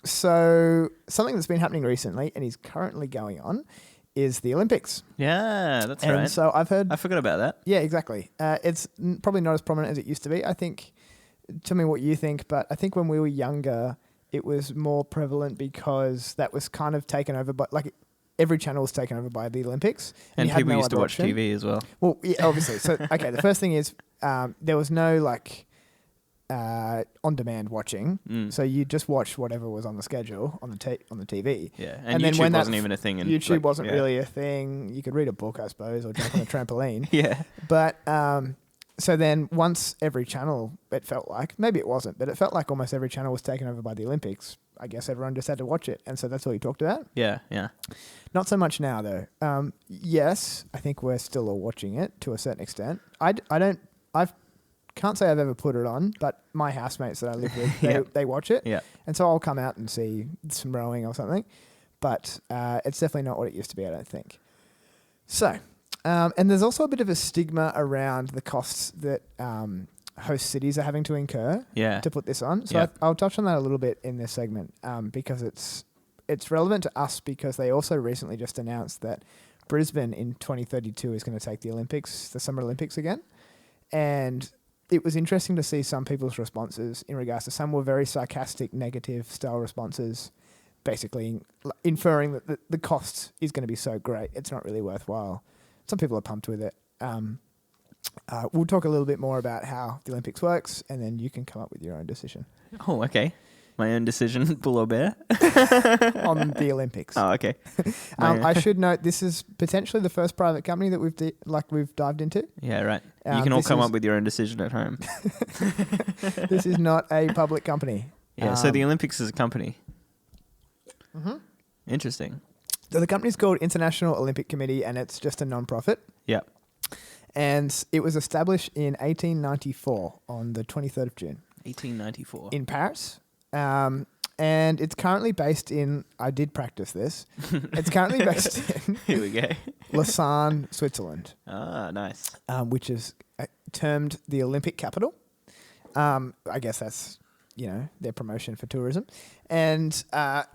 So something that's been happening recently and is currently going on is the Olympics. Yeah, that's And right. so I've heard... I forgot about that. Yeah, exactly. It's probably not as prominent as it used to be. I think, tell me what you think, but I think when we were younger, it was more prevalent because that was kind of taken over by, like, every channel was taken over by the Olympics. And you had people no used to other watch option. TV as well. Well, yeah, obviously. So, okay, the first thing is there was no, like, on-demand watching. So you just watched whatever was on the schedule on the TV. Yeah, and then YouTube when wasn't even a thing. YouTube wasn't really a thing. You could read a book, I suppose, or jump on a trampoline. Yeah. But so then once every channel, it felt like, maybe it wasn't, but it felt like almost every channel was taken over by the Olympics. I guess everyone just had to watch it. And so that's all you talked about. Yeah, yeah. Not so much now, though. Yes, I think we're still all watching it to a certain extent. I can't say I've ever put it on, but my housemates that I live with, they watch it. Yeah. And so I'll come out and see some rowing or something. But it's definitely not what it used to be, I don't think. So, and there's also a bit of a stigma around the costs that host cities are having to incur to put this on. So I'll touch on that a little bit in this segment because it's relevant to us because they also recently just announced that Brisbane in 2032 is going to take the Olympics, the Summer Olympics again. And it was interesting to see some people's responses in regards to some were very sarcastic, negative style responses, basically inferring that the cost is going to be so great, it's not really worthwhile. Some people are pumped with it. We'll talk a little bit more about how the Olympics works, and then you can come up with your own decision. Oh, okay. My own decision, bull or bear? On the Olympics. Oh, okay. I should note this is potentially the first private company that we've dived into. Yeah, right. You can all come up with your own decision at home. This is not a public company. Yeah, so the Olympics is a company. Mm-hmm. Interesting. So the company's called International Olympic Committee, and it's just a non-profit. Yeah. And it was established in 1894 on the 23rd of June. 1894. In Paris. And it's currently based in, I did practice this, it's currently based in Here we go. Lausanne, Switzerland. Ah, nice. Which is termed the Olympic capital. I guess that's, their promotion for tourism. And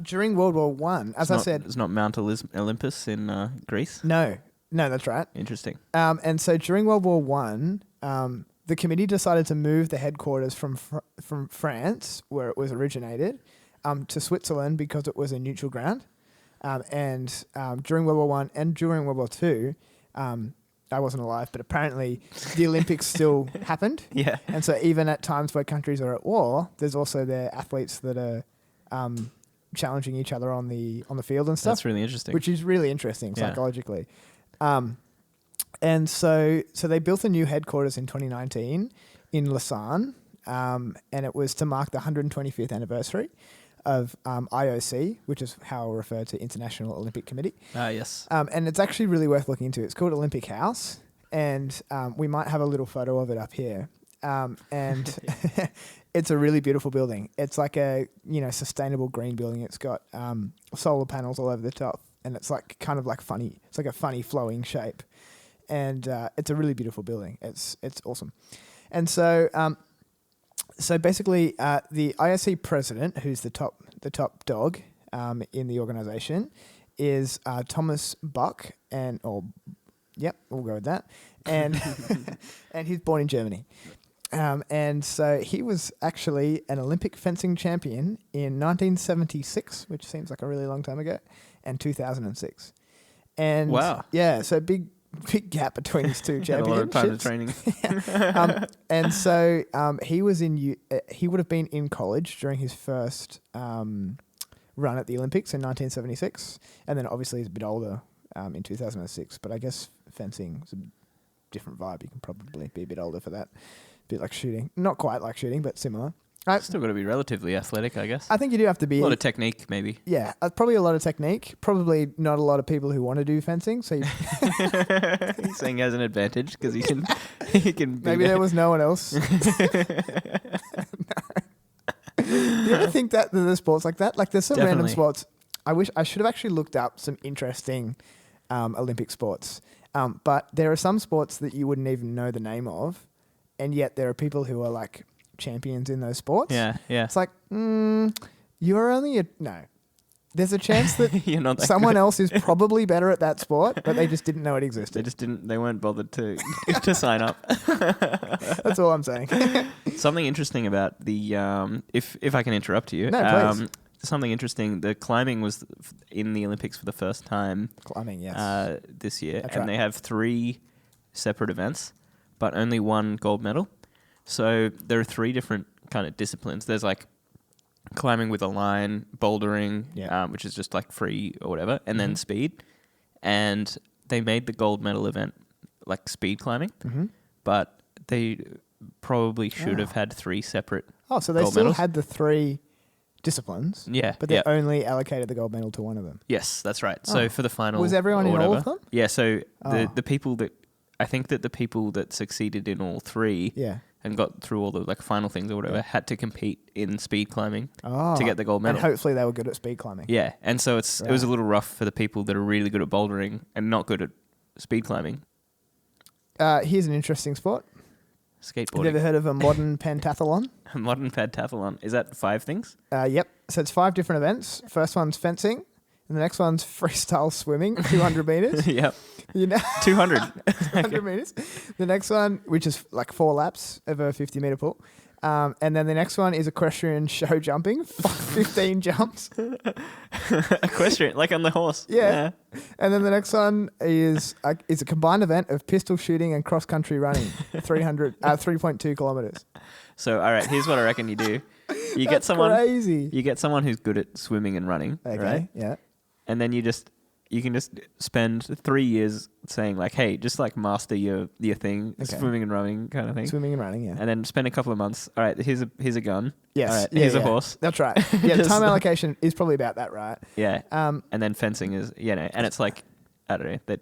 during World War One, as I said... It's not Mount Olympus in Greece? No, that's right. Interesting. And so during World War One, the committee decided to move the headquarters from France, where it was originated, to Switzerland because it was a neutral ground. And during World War One and during World War Two, I wasn't alive, but apparently the Olympics still happened. Yeah. And so even at times where countries are at war, there's also their athletes that are challenging each other on the field and stuff. That's really interesting. Which is really interesting psychologically. And so they built a new headquarters in 2019 in Lausanne, and it was to mark the 125th anniversary of IOC, which is how I'll refer to International Olympic Committee. Ah, yes. And it's actually really worth looking into. It's called Olympic House, and we might have a little photo of it up here. And it's a really beautiful building. It's like a sustainable green building. It's got solar panels all over the top, and it's like kind of like funny. It's like a funny flowing shape, and it's a really beautiful building. It's awesome, and so basically the IOC president, who's the top dog in the organization, is Thomas Buck, we'll go with that, and and he's born in Germany. And so he was actually an Olympic fencing champion in 1976, which seems like a really long time ago, and 2006. And wow. Yeah, so big gap between these two championships. A lot of time to training. And so he would have been in college during his first run at the Olympics in 1976, and then obviously he's a bit older in 2006. But I guess fencing is a different vibe. You can probably be a bit older for that. A bit like shooting. Not quite like shooting, but similar. Still got to be relatively athletic, I guess. I think you do have to be... A lot of technique, maybe. Yeah, probably a lot of technique. Probably not a lot of people who want to do fencing. So He's saying he has an advantage because he can maybe there was no one else. No. Do you ever think that there's sports like that? Like there's some random sports. I should have actually looked up some interesting Olympic sports. But there are some sports that you wouldn't even know the name of, and yet there are people who are like champions in those sports. Yeah. It's like, You are only no. There's a chance that You're not that someone good. else is probably better at that sport, but they just didn't know it They existed. just didn't. They weren't bothered to to sign up. That's all I'm saying. Something interesting about the if I can interrupt you. No, please. Something interesting. The climbing was in the Olympics for the first time. Climbing, yes. This year, That's and right. they have 3 separate events, but only 1 gold medal. So there are 3 different kind of disciplines. There's like climbing with a line, bouldering, Yeah. which is just like free or whatever, and then Mhm. speed. And they made the gold medal event like speed climbing, Mm-hmm. but they probably should have Ah. had 3 separate. Oh, so they Gold still medals? had the 3 disciplines, Yeah, but they yeah. only allocated the gold medal to one of them. Yes, that's right. Oh. So for the final, Was everyone or in all whatever- of them? Yeah. So Oh. the people that I think that the people that succeeded in all 3 Yeah. and got through all the like final things or whatever Yeah. had to compete in speed climbing Oh. to get the gold medal. And hopefully they were good at speed climbing. Yeah, and so it was a Right. little rough for the people that are really good at bouldering and not good at speed climbing. Here's an interesting sport. Have you Skateboarding. ever heard of a modern pentathlon? Modern pentathlon. Is that 5 things? Yep. So it's 5 different events. First one's fencing, and the next one's freestyle swimming, 200 meters. Yep. You know, 200. 100 meters. The next one, which is like 4 laps of a 50-meter pool. And then the next one is equestrian show jumping, 15 jumps. Equestrian, like on the horse. Yeah. And then the next one is a combined event of pistol shooting and cross-country running, 3.2 kilometers. So, all right, here's what I reckon you do. You get That's someone. crazy. You get someone who's good at swimming and running, Okay, right? yeah. And then you can just spend 3 years saying like, hey, just like master your thing, Okay. swimming and running kind of thing. Swimming and running, yeah. And then spend a couple of months. All right, here's a gun. Yes. All right, yeah, here's a yeah. horse. That's right. Yeah, Just time like- allocation is probably about that, right? Yeah. Um, And then fencing is, and it's like, I don't know,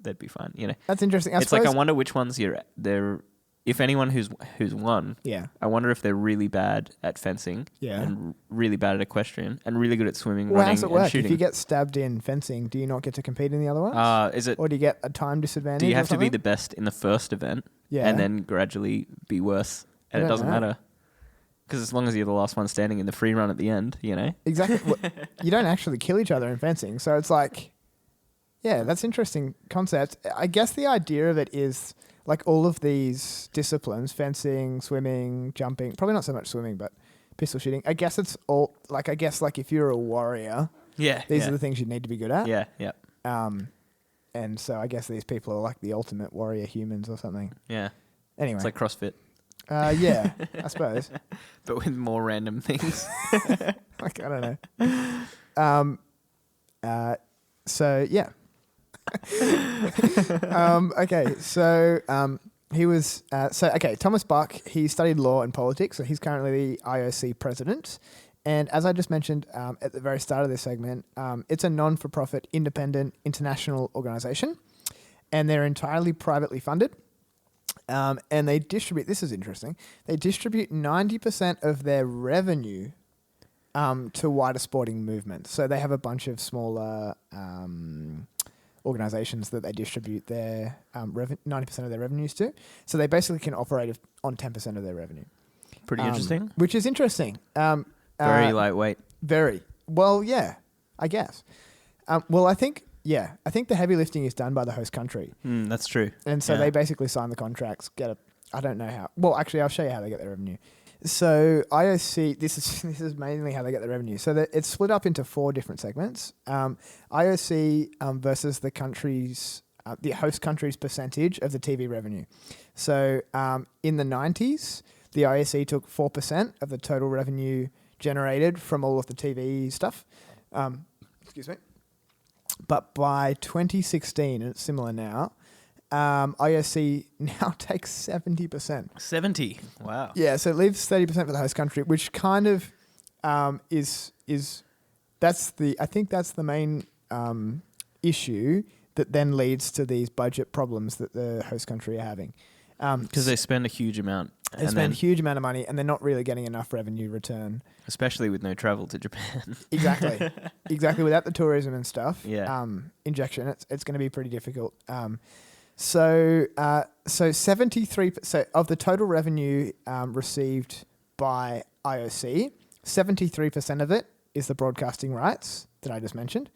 they'd be fine, That's interesting. I It's suppose, like, I wonder which ones they're, if anyone who's won, yeah. I wonder if they're really bad at fencing Yeah. and really bad at equestrian and really good at swimming, Well, how running, does it and work? shooting. If you get stabbed in fencing, do you not get to compete in the other ones? Is it, Or do you get a time disadvantage? do you or have to be something? the best in the first event Yeah. and then gradually be worse? And I it don't doesn't know. matter. Because as long as you're the last one standing in the free run at the end, Exactly. Well, you don't actually kill each other in fencing. So it's like, yeah, that's interesting concept. I guess the idea of it is like all of these disciplines, fencing, swimming, jumping, probably not so much swimming, but pistol shooting. I guess it's all like, if you're a warrior, Yeah. these yeah. are the things you need to be good at. Yeah, yeah, And so I guess these people are like the ultimate warrior humans or something. yeah. Anyway. It's like CrossFit, Yeah, I suppose. but with more random things. Like, I don't know. So yeah. Okay, so he was Thomas Buck. He studied law and politics, so he's currently the IOC president. And as I just mentioned at the very start of this segment, it's a non-for-profit, independent, international organisation, and they're entirely privately funded. And they distribute. This is interesting. They distribute 90% of their revenue to wider sporting movements. So they have a bunch of smaller organizations that they distribute their 90% of their revenues to. So they basically can operate on 10% of their revenue. Pretty interesting. Which is interesting. Very lightweight. Very. Well, yeah, I guess. I think the heavy lifting is done by the host country. That's true. And so Yeah. they basically sign the contracts, I don't know how. Well, actually, I'll show you how they get their revenue. So IOC, this is mainly how they get the revenue. So it's split up into 4 different segments. IOC versus the country's, the host country's percentage of the TV revenue. So in the 90s, the IOC took 4% of the total revenue generated from all of the TV stuff. Excuse me. But by 2016, and it's similar now, IOC now takes 70%. 70. Wow. Yeah, so it leaves 30% for the host country, which kind of is I think that's the main issue that then leads to these budget problems that the host country are having. Because they spend a huge amount. They spend a huge amount of money and they're not really getting enough revenue return. Especially with no travel to Japan. Exactly. Exactly. Without the tourism and stuff, Yeah. injection, it's going to be pretty difficult. So 73% of the total revenue received by IOC, 73% of it is the broadcasting rights that I just mentioned.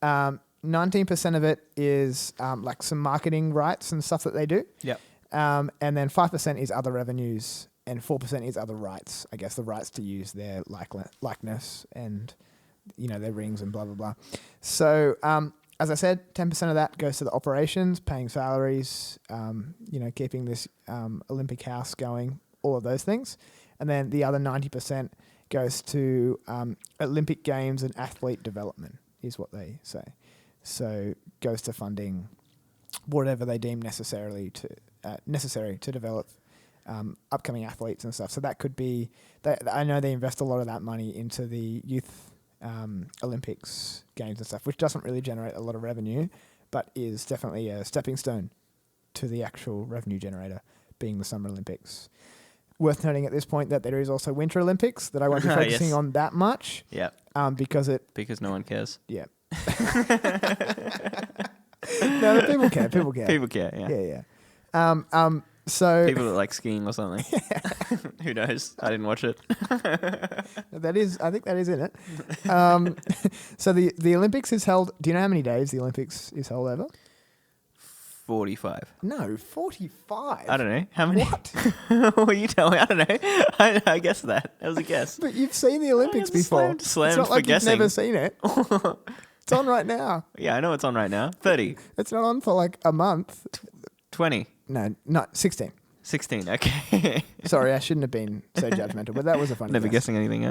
19% of it is like some marketing rights and stuff that they do. Yep. And then 5% is other revenues and 4% is other rights. I guess the rights to use their likeness and, their rings and blah, blah, blah. So, as I said, 10% of that goes to the operations, paying salaries, keeping this Olympic house going, all of those things. And then the other 90% goes to Olympic Games and athlete development, is what they say. So goes to funding whatever they deem necessary to develop upcoming athletes and stuff. So that could be, I know they invest a lot of that money into the youth Olympics games and stuff, which doesn't really generate a lot of revenue, but is definitely a stepping stone to the actual revenue generator, being the Summer Olympics. Worth noting at this point that there is also Winter Olympics that I won't be focusing on that much. Yeah. Because no one cares. Yeah. No, people care. People care. People care. Yeah. Yeah. So people that like skiing or something. Who knows? I didn't watch it. I think that is in it. So the Olympics is held. Do you know how many days the Olympics is held over? 45. No, 45. I don't know. How many? What? Well, you tell me. I don't know. I guessed that. That was a guess. But you've seen the Olympics before. Slammed it's not for like guessing. You've never seen it. It's on right now. Yeah, I know it's on right now. 30. It's not on for like a month. 20. No, not 16. 16. Okay. Sorry, I shouldn't have been so judgmental, but that was a funny Never guess. guessing anything.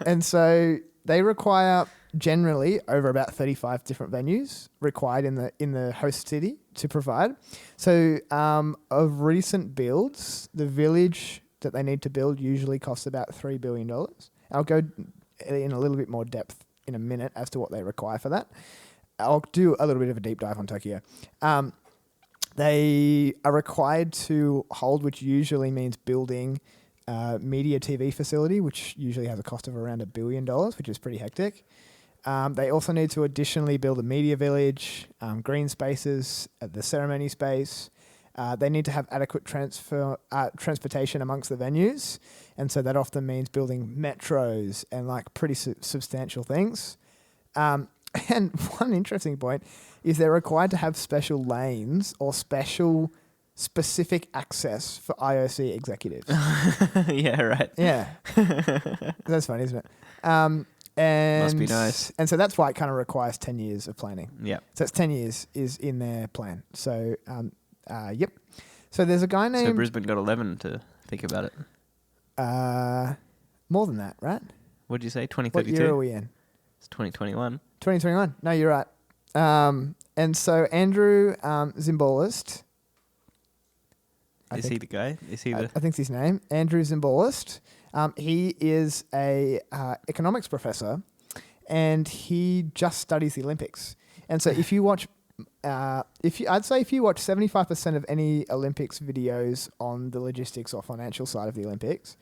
And so they require generally over about 35 different venues required in the host city to provide. So of recent builds, the village that they need to build usually costs about $3 billion. I'll go in a little bit more depth in a minute as to what they require for that. I'll do a little bit of a deep dive on Tokyo. They are required to hold, which usually means building media TV facility, which usually has a cost of around $1 billion, which is pretty hectic. They also need to additionally build a media village, green spaces, the ceremony space. They need to have adequate transportation amongst the venues. And so that often means building metros and like pretty substantial things. And one interesting point is they're required to have special lanes or specific access for IOC executives. Yeah, right. Yeah. That's fun, isn't it? And must be nice. And so that's why it kind of requires 10 years of planning. Yeah. So it's 10 years is in their plan. So, yep. So there's a guy named... So Brisbane got 11 to think about it. More than that, right? What did you say, 2032? What year are we in? It's 2021. 2021. No, you're right. And so Andrew Zimbalist... Is he the guy? Is he the... I think it's his name. Andrew Zimbalist. He is a economics professor, and he just studies the Olympics. And so if you watch... I'd say if you watch 75% of any Olympics videos on the logistics or financial side of the Olympics,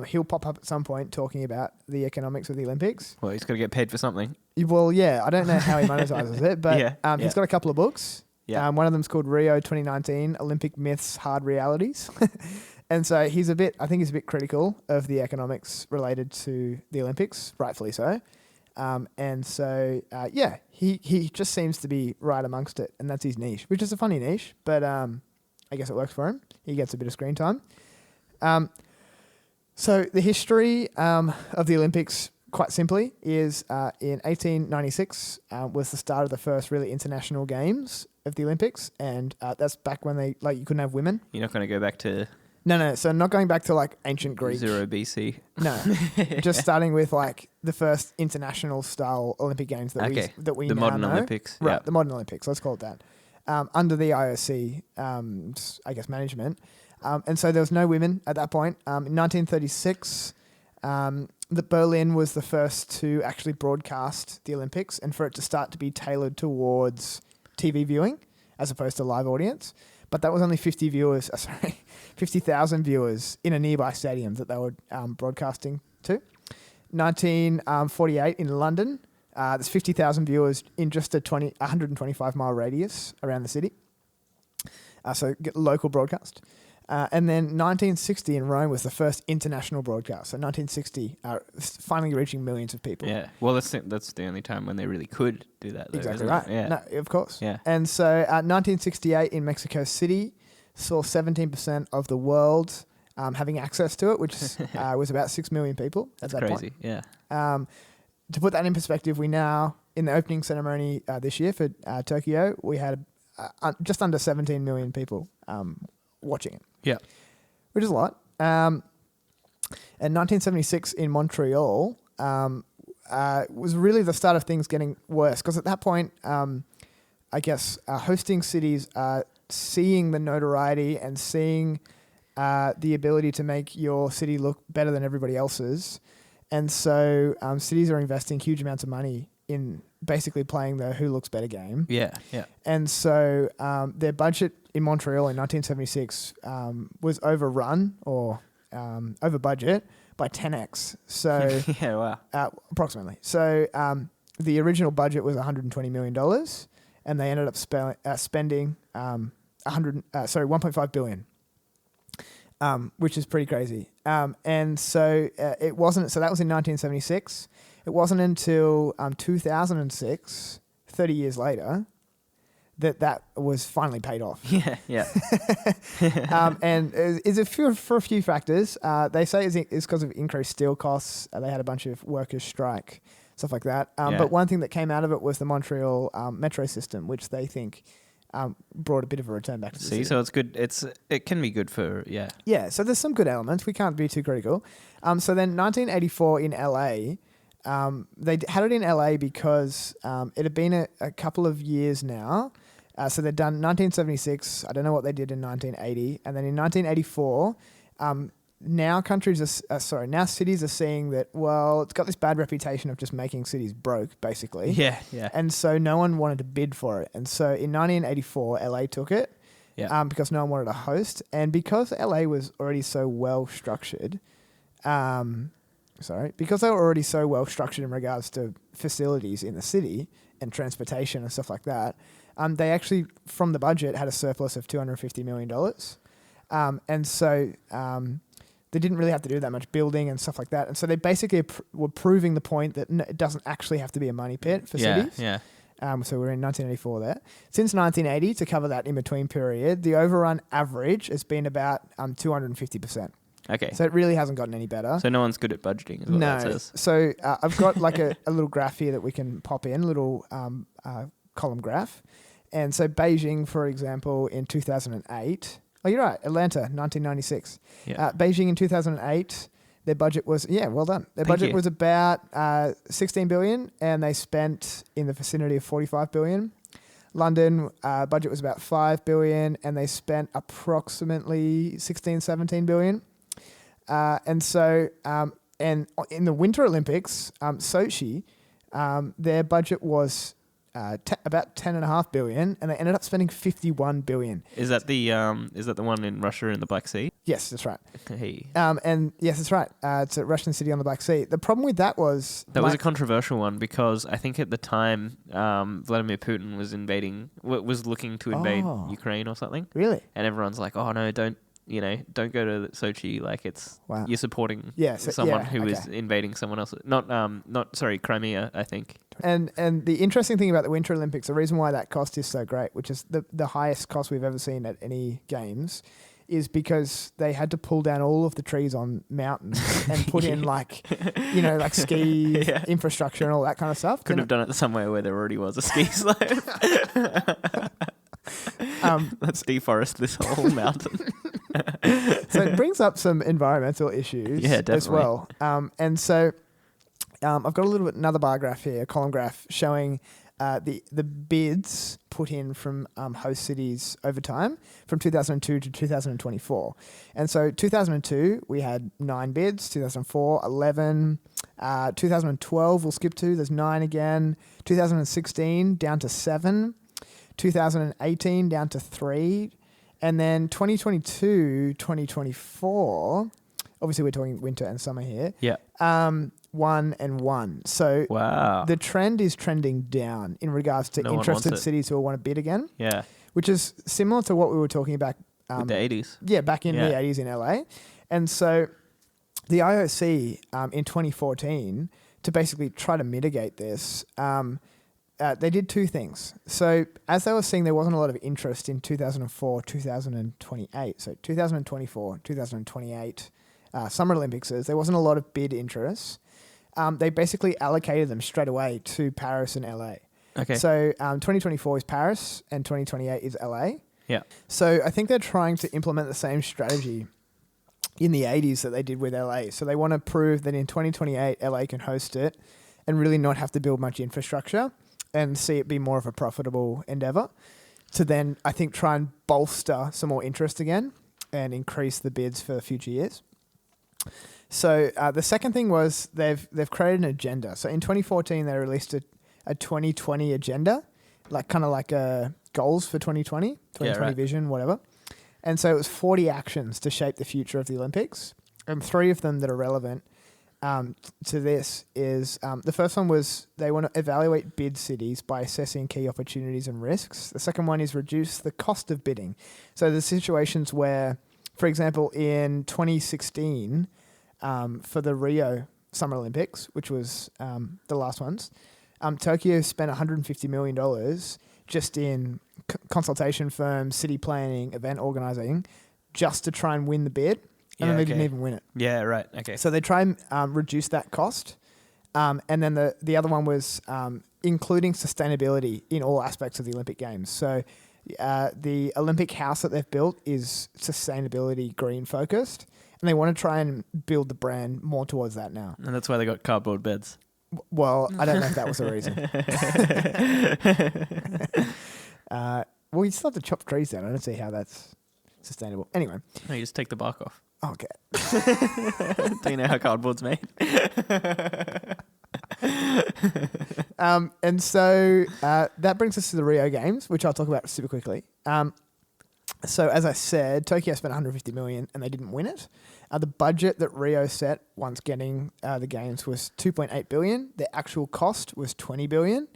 he'll pop up at some point talking about the economics of the Olympics. Well, he's got to get paid for something. Well, yeah, I don't know how he monetizes it, but he's got a couple of books. Yeah. One of them's called Rio 2019, Olympic Myths, Hard Realities. And so I think he's a bit critical of the economics related to the Olympics, rightfully so. And so, he just seems to be right amongst it, and that's his niche, which is a funny niche, but I guess it works for him. He gets a bit of screen time. So the history of the Olympics, quite simply, is in 1896 was the start of the first really international games of the Olympics, and that's back when you couldn't have women. You're not going to go back to... No. So not going back to like ancient Greek. 0 BC. No, just starting with like the first international style Olympic Games that we the now modern know. Olympics. Right, Yeah. the modern Olympics. Let's call it that. Under the IOC, I guess management, and so there was no women at that point. In 1936, the Berlin was the first to actually broadcast the Olympics, and for it to start to be tailored towards TV viewing as opposed to live audience. But that was only 50,000 viewers in a nearby stadium that they were broadcasting to. 1948 in London, there's 50,000 viewers in just a 125-mile radius around the city. So local broadcast. And then 1960 in Rome was the first international broadcast. So 1960, finally reaching millions of people. Yeah. Well, that's the only time when they really could do that. Though, Exactly isn't right. It? Yeah. No, of course. Yeah. And so 1968 in Mexico City saw 17% of the world having access to it, which was about 6 million people at that crazy. point. Yeah. To put that in perspective, we now, in the opening ceremony this year for Tokyo, we had just under 17 million people watching it. Yeah. Which is a lot. And 1976 in Montreal was really the start of things getting worse, because at that point, I guess hosting cities are seeing the notoriety and seeing the ability to make your city look better than everybody else's. And so cities are investing huge amounts of money in basically playing the who looks better game. Yeah, yeah. And so their budget in Montreal in 1976 was overrun or over budget by 10x. So yeah, wow. Approximately. So the original budget was $120 million, and they ended up spending 1.5 billion. Which is pretty crazy. And so it wasn't, so that was in 1976. It wasn't until 2006, 30 years later, that was finally paid off. Yeah, yeah. And it's for a few factors. They say it's because of increased steel costs. They had a bunch of workers strike, stuff like that. But one thing that came out of it was the Montreal metro system, which they think brought a bit of a return back to the city. So it's good. It can be good for, Yeah, so there's some good elements. We can't be too critical. So then 1984 in LA, they had it in LA because it had been a couple of years now. So they'd done 1976. I don't know what they did in 1980. And then in 1984, now cities are seeing that, well, it's got this bad reputation of just making cities broke, basically. Yeah, yeah. And so no one wanted to bid for it. And so in 1984, LA took it because no one wanted to host. And because LA was already so well structured, because they were already so well structured in regards to facilities in the city and transportation and stuff like that, they actually, from the budget, had a surplus of $250 million. And so they didn't really have to do that much building and stuff like that. And so they basically were proving the point that it doesn't actually have to be a money pit for cities. Yeah. So we're in 1984 there. Since 1980, to cover that in-between period, the overrun average has been about 250%. Okay. So it really hasn't gotten any better. So no one's good at budgeting, is what that says. So I've got like a little graph here that we can pop in, a little column graph. And so Beijing, for example, in 2008... Oh, you're right. Atlanta, 1996. Yeah. Beijing in 2008, their budget was, well done. Their budget was about 16 billion, and they spent in the vicinity of 45 billion. London budget was about 5 billion, and they spent approximately 16, 17 billion. And so, and in the Winter Olympics, Sochi, their budget was about 10.5 billion, and they ended up spending 51 billion. Is that the one in Russia in the Black Sea? Yes, that's right. Hey. And yes, that's right. It's a Russian city on the Black Sea. The problem with that was was a controversial one because I think at the time Vladimir Putin was looking to invade Ukraine or something. Really? And everyone's like, "Oh no, don't go to Sochi. Like you're supporting someone who is invading someone else. Crimea, I think." And the interesting thing about the Winter Olympics, the reason why that cost is so great, which is the highest cost we've ever seen at any games, is because they had to pull down all of the trees on mountains and put in like ski infrastructure and all that kind of stuff. Could have done it somewhere where there already was a ski slope. Let's deforest this whole mountain. So it brings up some environmental issues as well. And so I've got another bar graph here, a column graph showing the bids put in from host cities over time from 2002 to 2024. And so 2002, we had 9 bids, 2004, 11, 2012 we'll skip to, there's 9 again, 2016 down to 7, 2018 down to 3, and then 2022, 2024, obviously we're talking winter and summer here. Yeah. 1 and 1. So the trend is trending down in regards to interested cities who want to bid again. Yeah. Which is similar to what we were talking about With the 80s. Yeah, back in the 80s in LA. And so the IOC in 2014, to basically try to mitigate this, they did two things. So as they were seeing there wasn't a lot of interest in 2004, 2028. So 2024, 2028 Summer Olympics, there wasn't a lot of bid interest. They basically allocated them straight away to Paris and LA. Okay. So 2024 is Paris and 2028 is LA. Yeah. So I think they're trying to implement the same strategy in the 80s that they did with LA. So they want to prove that in 2028 LA can host it and really not have to build much infrastructure and see it be more of a profitable endeavor, to then, I think, try and bolster some more interest again and increase the bids for future years. So the second thing was they've created an agenda. So in 2014, they released a 2020 agenda, kind of like goals for 2020 vision, whatever. And so it was 40 actions to shape the future of the Olympics. And 3 of them that are relevant to this is, the first one was they want to evaluate bid cities by assessing key opportunities and risks. The second one is reduce the cost of bidding. So the situations where, for example, in 2016, for the Rio Summer Olympics, which was the last ones, Tokyo spent $150 million just in consultation firms, city planning, event organizing, just to try and win the bid. And then they didn't even win it. Yeah, right. Okay. So they try and reduce that cost. And then the other one was including sustainability in all aspects of the Olympic Games. So the Olympic house that they've built is sustainability green focused. And they want to try and build the brand more towards that now. And that's why they got cardboard beds. Well, I don't know if that was the reason. Well, you still have to chop trees down. I don't see how that's sustainable. Anyway. No, you just take the bark off. Okay. Do you know how cardboard's made? And so that brings us to the Rio Games, which I'll talk about super quickly. So as I said, Tokyo spent $150 million and they didn't win it. The budget that Rio set once getting the games was $2.8 billion. The actual cost was $20 billion.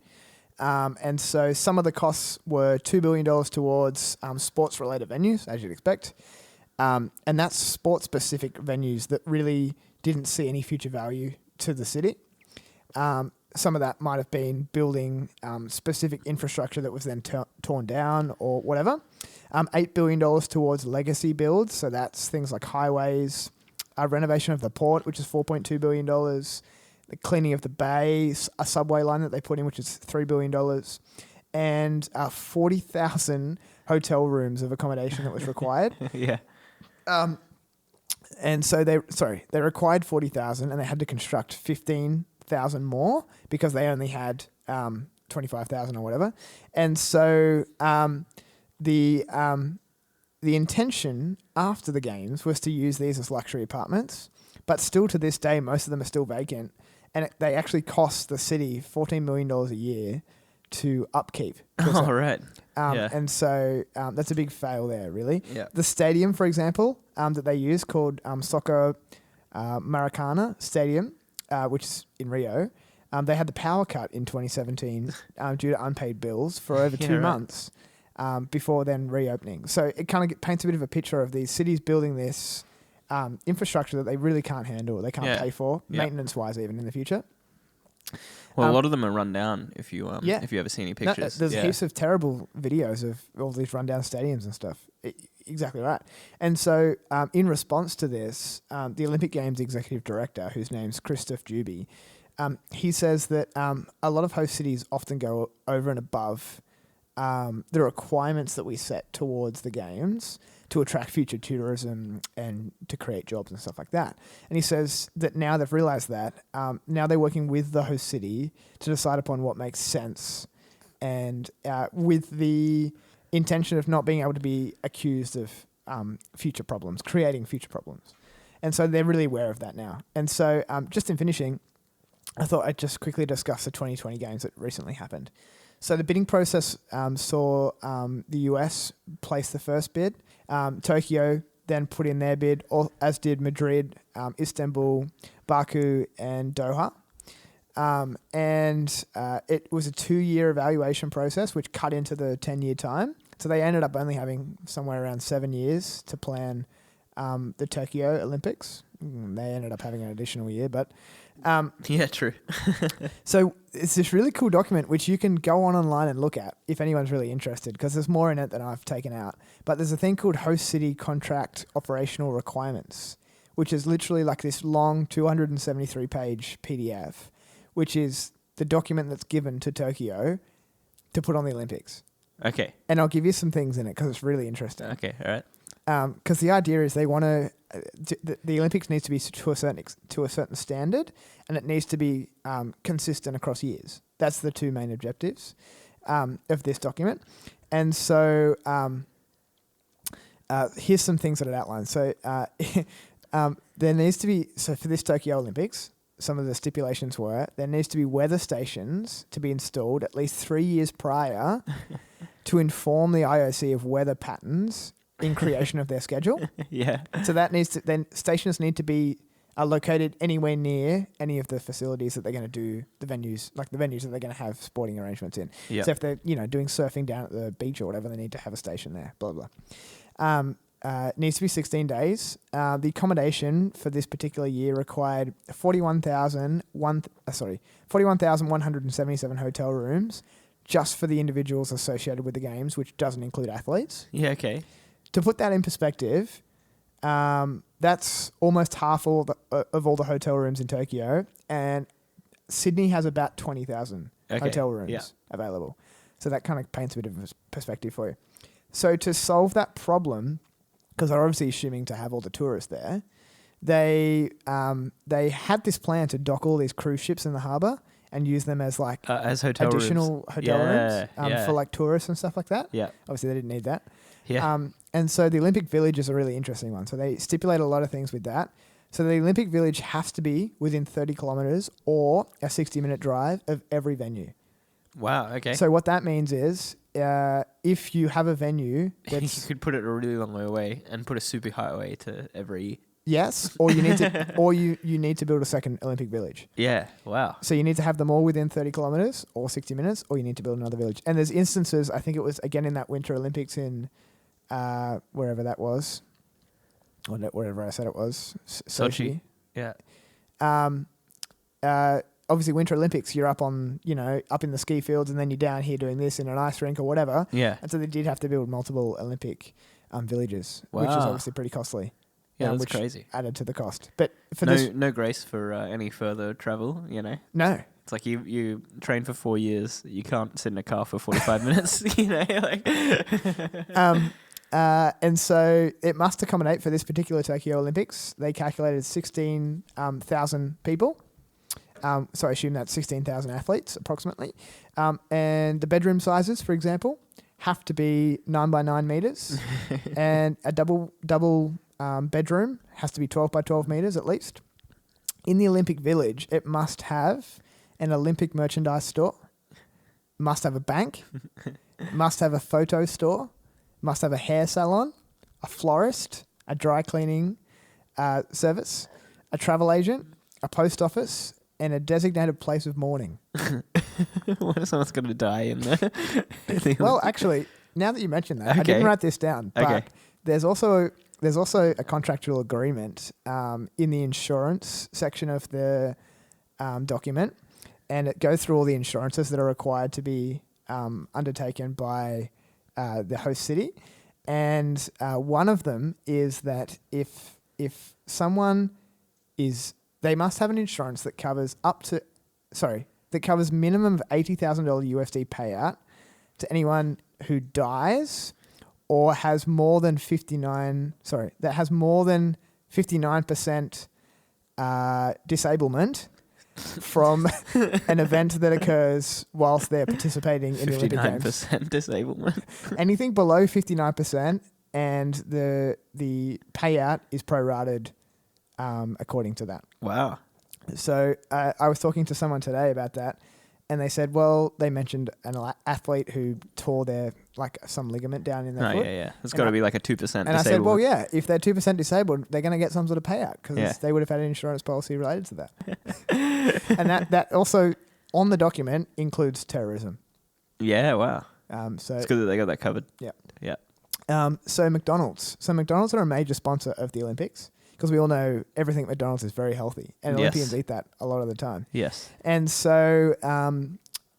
And so some of the costs were $2 billion towards sports-related venues, as you'd expect. And that's sports-specific venues that really didn't see any future value to the city. Some of that might have been building specific infrastructure that was then torn down or whatever. $8 billion towards legacy builds, so that's things like highways, renovation of the port, which is $4.2 billion, the cleaning of the bay, a subway line that they put in, which is $3 billion, and 40,000 hotel rooms of accommodation that was required. Yeah. And so they required 40,000 and they had to construct 15,000 more because they only had 25,000 or whatever. And so the intention after the games was to use these as luxury apartments, but still to this day, most of them are still vacant. And they actually cost the city $14 million a year to upkeep. Oh, right. And so that's a big fail there, really. Yeah. The stadium, for example, that they use called Soccer Maracana Stadium, which is in Rio, they had the power cut in 2017 due to unpaid bills for over 2 months before then reopening. So it kind of paints a bit of a picture of these cities building this infrastructure that they really can't handle, they can't pay for, maintenance-wise even in the future. Well, a lot of them are run down if you ever see any pictures. There's heaps of terrible videos of all these rundown stadiums and stuff. Exactly right. And so in response to this, the Olympic Games executive director, whose name's Christoph Juby, he says that a lot of host cities often go over and above the requirements that we set towards the games to attract future tourism and to create jobs and stuff like that. And he says that now they've realized that, now they're working with the host city to decide upon what makes sense, and with the intention of not being able to be accused of future problems, creating future problems. And so they're really aware of that now. And so just in finishing, I thought I'd just quickly discuss the 2020 games that recently happened. So the bidding process saw the US place the first bid. Tokyo then put in their bid, as did Madrid, Istanbul, Baku, and Doha. And it was a 2-year evaluation process, which cut into the 10-year time. So they ended up only having somewhere around 7 years to plan the Tokyo Olympics. They ended up having an additional year, but Yeah, true. so it's this really cool document which you can go on online and look at if anyone's really interested, because there's more in it than I've taken out. But there's a thing called Host City Contract Operational Requirements, which is literally like this long 273-page PDF, which is the document that's given to Tokyo to put on the Olympics. Okay. And I'll give you some things in it because it's really interesting. Okay, all right. Because the idea is they want to, the Olympics needs to be to a certain standard, and it needs to be consistent across years. That's the two main objectives of this document. And so here's some things that it outlines. So there needs to be, so for this Tokyo Olympics, some of the stipulations were there needs to be weather stations to be installed at least 3 years prior to inform the IOC of weather patterns in creation of their schedule. Yeah. So that needs to, then stations need to be located anywhere near any of the facilities that they're going to do the venues, like the venues that they're going to have sporting arrangements in. Yeah. So if they're, doing surfing down at the beach or whatever, they need to have a station there, blah, blah. It needs to be 16 days. The accommodation for this particular year required 41,177 hotel rooms just for the individuals associated with the games, which doesn't include athletes. Yeah, okay. To put that in perspective, that's almost half of all the hotel rooms in Tokyo, and Sydney has about 20,000 hotel rooms available. So that kind of paints a bit of a perspective for you. So to solve that problem, because they're obviously assuming to have all the tourists there, they had this plan to dock all these cruise ships in the harbour and use them as like as hotel additional rooms. hotel rooms for like tourists and stuff like that. Yeah. Obviously, they didn't need that. Yeah. And so the Olympic Village is a really interesting one. So they stipulate a lot of things with that. So the Olympic Village has to be within 30 kilometres or a 60-minute drive of every venue. Wow, okay. So what that means is if you have a venue you that's... could put it a really long way away and put a super highway to every... Yes, or you need to, or you need to build a second Olympic Village. Yeah, wow. So you need to have them all within 30 kilometres or 60 minutes, or you need to build another village. And there's instances, I think it was, again, in that Winter Olympics in wherever that was, or wherever I said it was. Sochi. Yeah. Obviously, Winter Olympics, you're up on, up in the ski fields, and then you're down here doing this in an ice rink or whatever. Yeah. And so they did have to build multiple Olympic villages, which is obviously pretty costly. Yeah, that's which crazy. Added to the cost. But for no grace for any further travel, No. It's like you train for 4 years, you can't sit in a car for 45 minutes, And so it must accommodate for this particular Tokyo Olympics. They calculated 16,000 people. So I assume that's 16,000 athletes approximately. And the bedroom sizes, for example, have to be 9 by 9 meters, and a double bedroom has to be 12 by 12 meters at least. In the Olympic Village, it must have an Olympic merchandise store, must have a bank, must have a photo store, must have a hair salon, a florist, a dry cleaning service, a travel agent, a post office, and a designated place of mourning. What if someone's going to die in there? Well, actually, now that you mention that, I didn't write this down, but there's also a contractual agreement in the insurance section of the document, and it goes through all the insurances that are required to be undertaken by the host city. And one of them is that if someone is... They must have an insurance that covers minimum of $80,000 USD payout to anyone who dies or has more than 59% disablement from an event that occurs whilst they're participating in the Olympic Games. 59% disablement. Anything below 59%, and the payout is prorated according to that. Wow. So I was talking to someone today about that, and they said, well, they mentioned an athlete who tore some ligament down in their foot. Yeah. It's got to be like a 2% disabled. And I said, well, yeah, if they're 2% disabled, they're going to get some sort of payout because they would have had an insurance policy related to that. And that also, on the document, includes terrorism. Yeah, wow. So It's good that they got that covered. Yeah. Yeah. So McDonald's. So McDonald's are a major sponsor of the Olympics because we all know everything at McDonald's is very healthy, and Yes. Olympians eat that a lot of the time. Yes. And so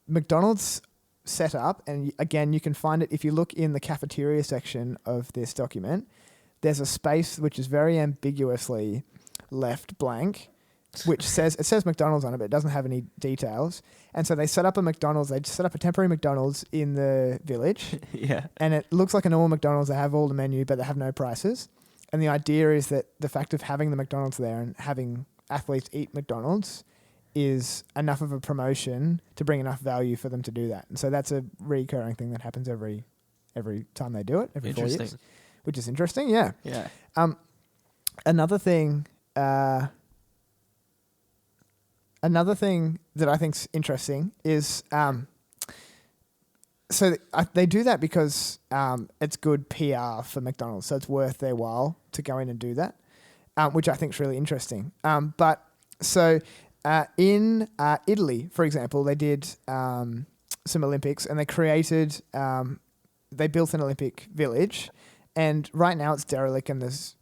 McDonald's set up, and again, you can find it if you look in the cafeteria section of this document. There's a space which is very ambiguously left blank, which says McDonald's on it, but it doesn't have any details. And so they set up a McDonald's. They set up a temporary McDonald's in the village. Yeah. And it looks like a normal McDonald's. They have all the menu, but they have no prices. And the idea is that the fact of having the McDonald's there and having athletes eat McDonald's is enough of a promotion to bring enough value for them to do that. And so that's a recurring thing that happens every time they do it, every 4 years. Which is interesting, yeah. Yeah. Another thing that I think's interesting is they do that because it's good PR for McDonald's, so it's worth their while to go in and do that, which I think is really interesting. In Italy, for example, they did some Olympics, and they built an Olympic village, and right now it's derelict and there's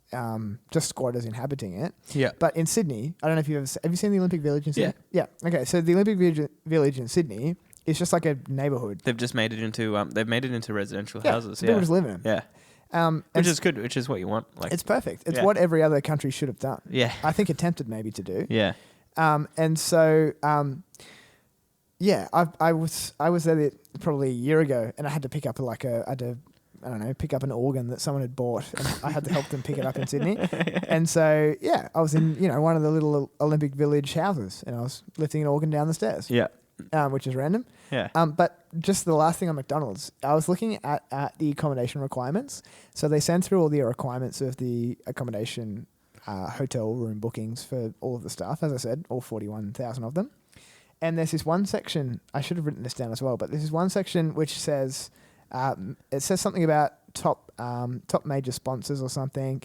just squatters inhabiting it. Yeah. But in Sydney, I don't know if have you seen the Olympic Village in Sydney? Yeah. Yeah. Okay. So the Olympic Village in Sydney is just like a neighborhood. They've just made it into residential houses. So people just live in them. Yeah. Which is good. Which is what you want. Like, it's perfect. It's what every other country should have done. Yeah. I think attempted maybe to do. Yeah. I was there probably a year ago, and I had to pick up pick up an organ that someone had bought, and I had to help them pick it up in Sydney. And so, I was in, one of the little Olympic Village houses, and I was lifting an organ down the stairs. Yeah. Which is random. Yeah. But just the last thing on McDonald's, I was looking at the accommodation requirements. So they send through all the requirements of the accommodation hotel room bookings for all of the staff, as I said, all 41,000 of them. And there's this one section, I should have written this down as well, but there's this one section which says, it says something about top major sponsors or something,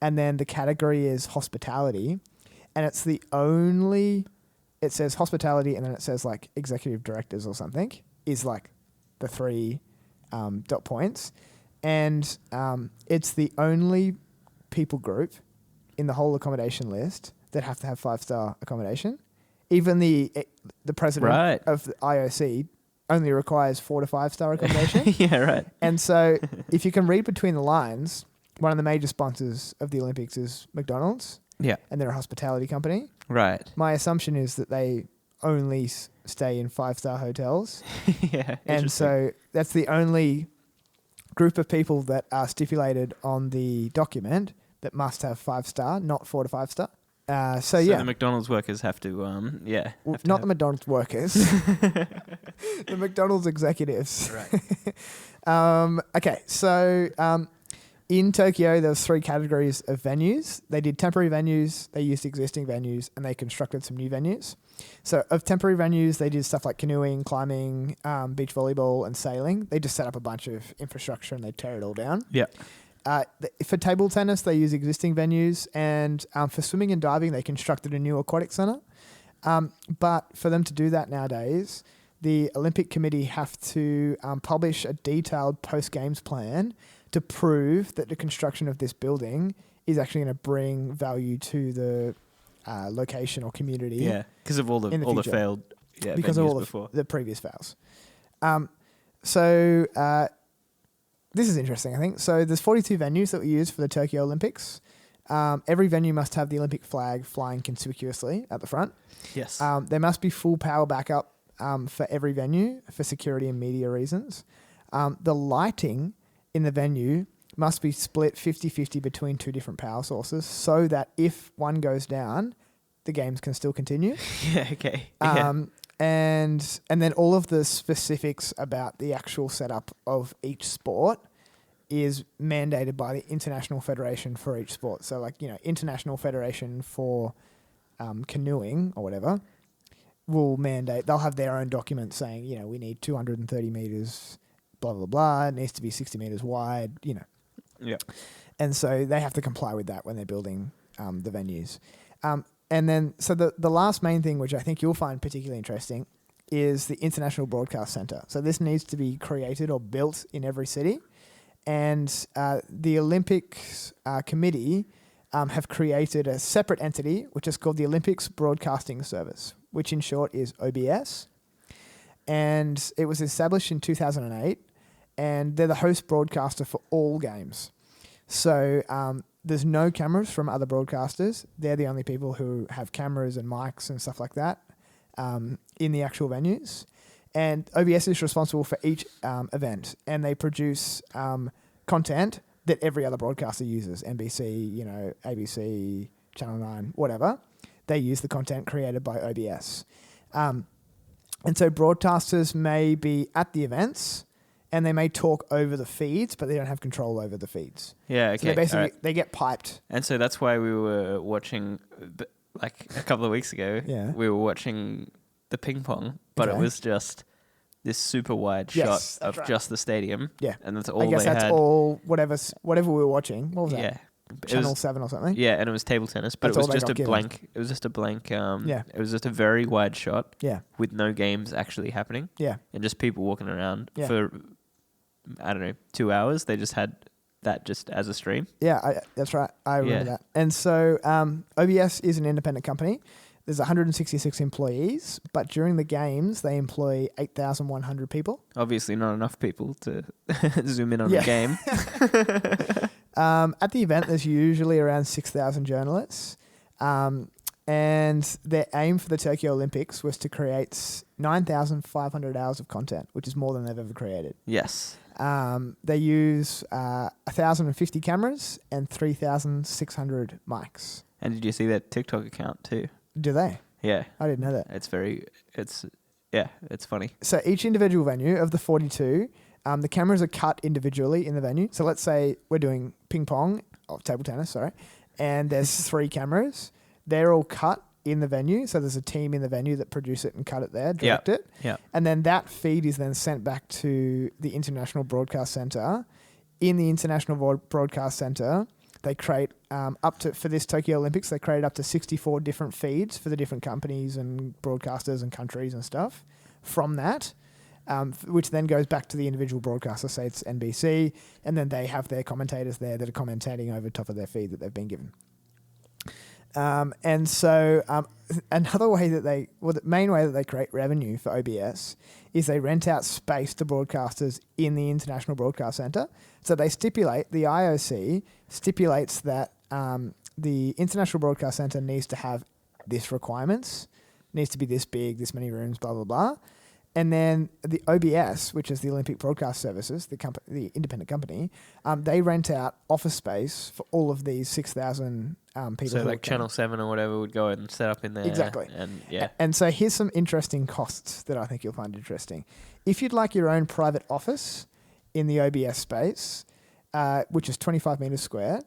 and then the category is hospitality, and it says hospitality, and then it says like executive directors or something is like the 3 dot points, and it's the only people group in the whole accommodation list that have to have 5-star accommodation. Even the president of the IOC only requires 4 to 5-star accommodation. Yeah, right. And so if you can read between the lines, one of the major sponsors of the Olympics is McDonald's. Yeah. And they're a hospitality company. Right. My assumption is that they only stay in 5-star hotels. Yeah. And so that's the only group of people that are stipulated on the document that must have 5-star, not 4 to 5-star. So the McDonald's workers have to, not the McDonald's workers, the McDonald's executives. Right. Okay, so in Tokyo, there was 3 categories of venues. They did temporary venues, they used existing venues, and they constructed some new venues. So of temporary venues, they did stuff like canoeing, climbing, beach volleyball, and sailing. They just set up a bunch of infrastructure and they tear it all down. Yeah. For table tennis, they use existing venues, and for swimming and diving, they constructed a new aquatic centre. But for them to do that nowadays, the Olympic Committee have to publish a detailed post-games plan to prove that the construction of this building is actually going to bring value to the location or community. Yeah, because of all the failed because of all the previous fails. This is interesting, I think. So there's 42 venues that we use for the Tokyo Olympics. Every venue must have the Olympic flag flying conspicuously at the front. Yes. There must be full power backup for every venue for security and media reasons. The lighting in the venue must be split 50-50 between 2 different power sources so that if one goes down, the games can still continue. Yeah, okay. And then all of the specifics about the actual setup of each sport is mandated by the International Federation for each sport. So International Federation for canoeing or whatever will mandate, they'll have their own document saying, we need 230 meters, blah, blah, blah. It needs to be 60 meters wide, Yeah. And so they have to comply with that when they're building the venues. And then, so the last main thing, which I think you'll find particularly interesting, is the International Broadcast Centre. So this needs to be created or built in every city. And the Olympics Committee have created a separate entity, which is called the Olympics Broadcasting Service, which in short is OBS. And it was established in 2008, and they're the host broadcaster for all games. So there's no cameras from other broadcasters. They're the only people who have cameras and mics and stuff like that in the actual venues. And OBS is responsible for each event, and they produce content that every other broadcaster uses. NBC, ABC, Channel 9, whatever. They use the content created by OBS. And so broadcasters may be at the events, and they may talk over the feeds, but they don't have control over the feeds. Yeah, okay. So they basically they get piped. And so that's why we were watching, like a couple of weeks ago, we were watching the ping pong, but it was just this super wide shot of just the stadium. Yeah. And that's all they had. I guess that's all, whatever we were watching. What was that? Yeah. Channel 7 or something? Yeah, and it was table tennis, but it was just a blank. It was just a blank. It was just a very wide shot. Yeah. With no games actually happening. Yeah. And just people walking around for, I don't know, 2 hours. They just had that just as a stream. Yeah, that's right. I remember that. And so OBS is an independent company. There's 166 employees, but during the games, they employ 8,100 people. Obviously not enough people to zoom in on a game. At the event, there's usually around 6,000 journalists. And their aim for the Tokyo Olympics was to create 9,500 hours of content, which is more than they've ever created. Yes. They use 1,050 cameras and 3,600 mics. And did you see that TikTok account too? Do they? Yeah. I didn't know that. It's funny. So each individual venue of the 42, the cameras are cut individually in the venue. So let's say we're doing ping pong, or table tennis, sorry, and there's 3 cameras. They're all cut in the venue. So there's a team in the venue that produce it and cut it there, direct it. Yeah. And then that feed is then sent back to the International Broadcast Centre. In the International Broadcast Centre, they create for this Tokyo Olympics, they created up to 64 different feeds for the different companies and broadcasters and countries and stuff from that, which then goes back to the individual broadcaster, say it's NBC, and then they have their commentators there that are commentating over top of their feed that they've been given. And so another way the main way that they create revenue for OBS is they rent out space to broadcasters in the International Broadcast Centre. So the IOC stipulates that the International Broadcast Centre needs to have this requirements, needs to be this big, this many rooms, blah, blah, blah. And then the OBS, which is the Olympic Broadcast Services, the independent company, they rent out office space for all of these 6,000 people. So like Channel 7 or whatever would go and set up in there. Exactly. And And so here's some interesting costs that I think you'll find interesting. If you'd like your own private office in the OBS space, which is 25 meters squared,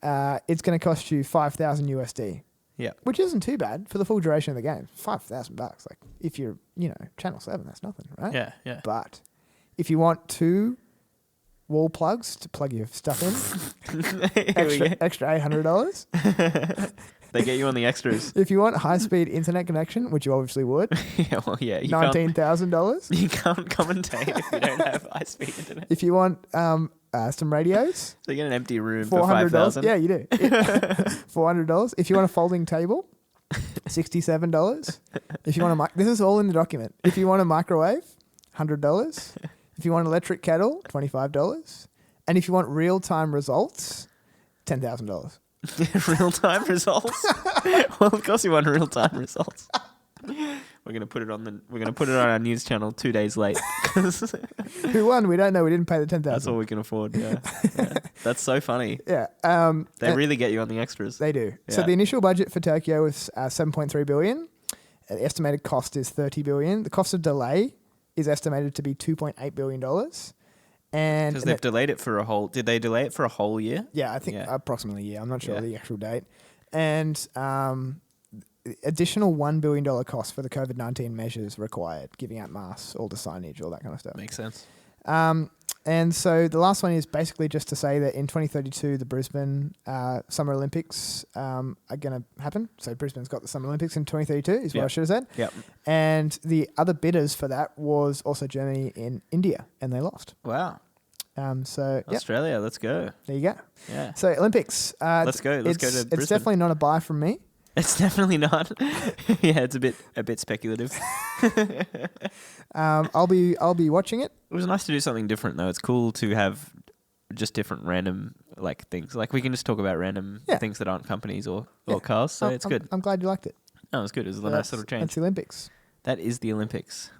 it's going to cost you $5,000 USD. Yeah. Which isn't too bad for the full duration of the game. $5,000. Like if you're, Channel 7, that's nothing, right? Yeah, yeah. But if you want 2 wall plugs to plug your stuff in, extra $800. They get you on the extras. If you want high-speed internet connection, which you obviously would, $19,000. You can't commentate if you don't have high-speed internet. If you want some radios, so you get an empty room for $5,000. Yeah, you do. $400. If you want a folding table, $67. If you want this is all in the document. If you want a microwave, $100. If you want an electric kettle, $25. And if you want real-time results, $10,000. Real-time results? Well, of course you want real-time results. We're gonna put it on our news channel 2 days late. Who won? We don't know. We didn't pay the $10,000. That's all we can afford. Yeah. That's so funny. Yeah. They really get you on the extras. They do. Yeah. So the initial budget for Tokyo was $7.3 billion. The estimated cost is $30 billion. The cost of delay is estimated to be $2.8 billion. And because they've delayed it for a whole. Did they delay it for a whole year? Yeah, I think approximately a year. I'm not sure the actual date. And additional $1 billion cost for the COVID-19 measures required, giving out masks, all the signage, all that kind of stuff. Makes sense. And And so the last one is basically just to say that in 2032, the Brisbane Summer Olympics are going to happen. So Brisbane's got the Summer Olympics in 2032 is what I should have said. Yep. And the other bidders for that was also Germany and India, and they lost. Wow. So Australia, let's go. There you go. Yeah. So Olympics. Let's go. Let's go to Brisbane. It's definitely not a buy from me. It's definitely not. Yeah, it's a bit speculative. I'll be watching it. It was nice to do something different though. It's cool to have just different random things. Like we can just talk about random things that aren't companies or cars. So it's good. I'm glad you liked it. No, it was good. It was a nice little change. That's the Olympics. That is the Olympics.